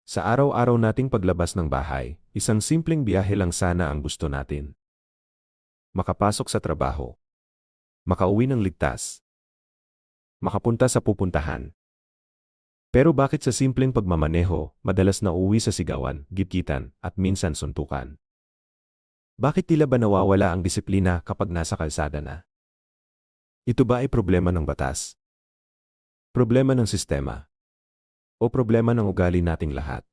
Sa araw-araw nating paglabas ng bahay, isang simpleng biyahe lang sana ang gusto natin. Makapasok sa trabaho. Makauwi ng ligtas. Makapunta sa pupuntahan. Pero bakit sa simpleng pagmamaneho, madalas na uwi sa sigawan, gitgitan, at minsan suntukan? Bakit tila ba nawawala ang disiplina kapag nasa kalsada na? Ito ba ay problema ng batas? Problema ng sistema? O problema ng ugali nating lahat?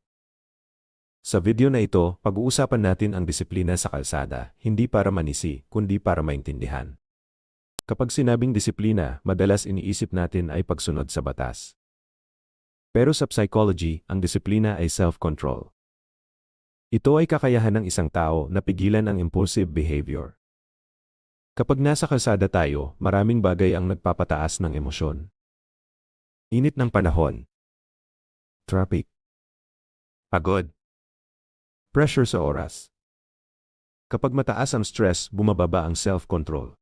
Sa video na ito, pag-uusapan natin ang disiplina sa kalsada, hindi para manisi, kundi para maintindihan. Kapag sinabing disiplina, madalas iniisip natin ay pagsunod sa batas. Pero sa psychology, ang disiplina ay self-control. Ito ay kakayahan ng isang tao na pigilan ang impulsive behavior. Kapag nasa kalsada tayo, maraming bagay ang nagpapataas ng emosyon. Init ng panahon. Traffic. Pagod. Pressure sa oras. Kapag mataas ang stress, bumababa ang self-control.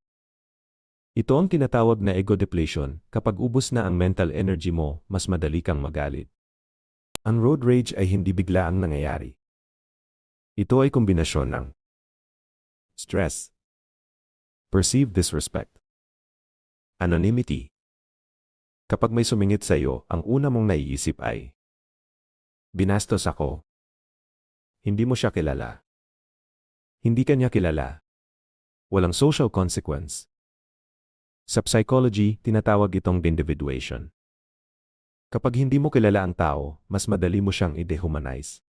Ito ang tinatawag na ego depletion. Kapag ubos na ang mental energy mo, mas madali kang magalit. Ang road rage ay hindi bigla ang nangyayari. Ito ay kombinasyon ng stress, perceived disrespect, anonymity. Kapag may sumingit sa iyo, ang una mong naiisip ay, binastos ako. Hindi mo siya kilala. Hindi ka niya kilala. Walang social consequence. Sa psychology, tinatawag itong individuation. Kapag hindi mo kilala ang tao, mas madali mo siyang i-dehumanize.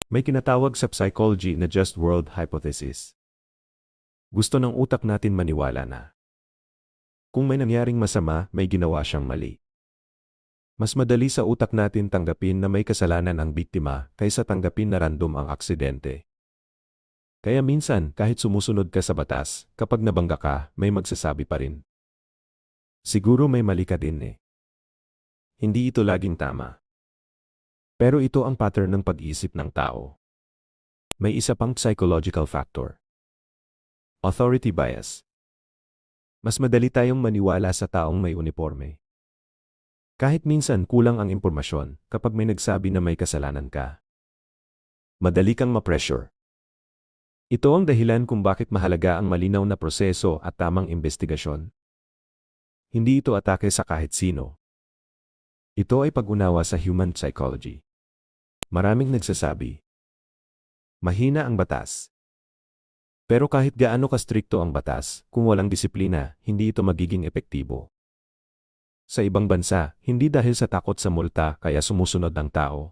May kinatawag sa psychology na just world hypothesis. Gusto ng utak natin maniwala na kung may nangyaring masama, may ginawa siyang mali. Mas madali sa utak natin tanggapin na may kasalanan ang biktima kaysa tanggapin na random ang aksidente. Kaya minsan, kahit sumusunod ka sa batas, kapag nabangga ka, may magsasabi pa rin. Siguro may mali ka din eh. Hindi ito laging tama. Pero ito ang pattern ng pag-iisip ng tao. May isa pang psychological factor. Authority bias. Mas madali tayong maniwala sa taong may uniforme. Kahit minsan kulang ang impormasyon kapag may nagsabi na may kasalanan ka. Madali kang ma-pressure. Ito ang dahilan kung bakit mahalaga ang malinaw na proseso at tamang investigasyon. Hindi ito atake sa kahit sino. Ito ay pag-unawa sa human psychology. Maraming nagsasabi, mahina ang batas. Pero kahit gaano kastrikto ang batas, kung walang disiplina, hindi ito magiging epektibo. Sa ibang bansa, hindi dahil sa takot sa multa kaya sumusunod ang tao,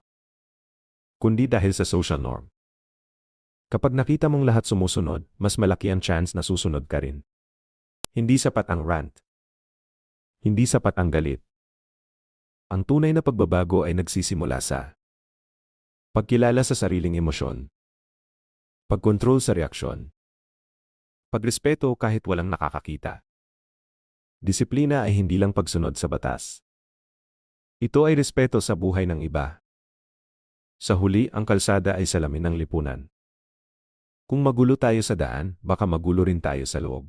kundi dahil sa social norm. Kapag nakita mong lahat sumusunod, mas malaki ang chance na susunod ka rin. Hindi sapat ang rant. Hindi sapat ang galit. Ang tunay na pagbabago ay nagsisimula sa pagkilala sa sariling emosyon, pagkontrol sa reaksyon, pagrespeto kahit walang nakakakita. Disiplina ay hindi lang pagsunod sa batas. Ito ay respeto sa buhay ng iba. Sa huli, ang kalsada ay salamin ng lipunan. Kung magulo tayo sa daan, baka magulo rin tayo sa loob.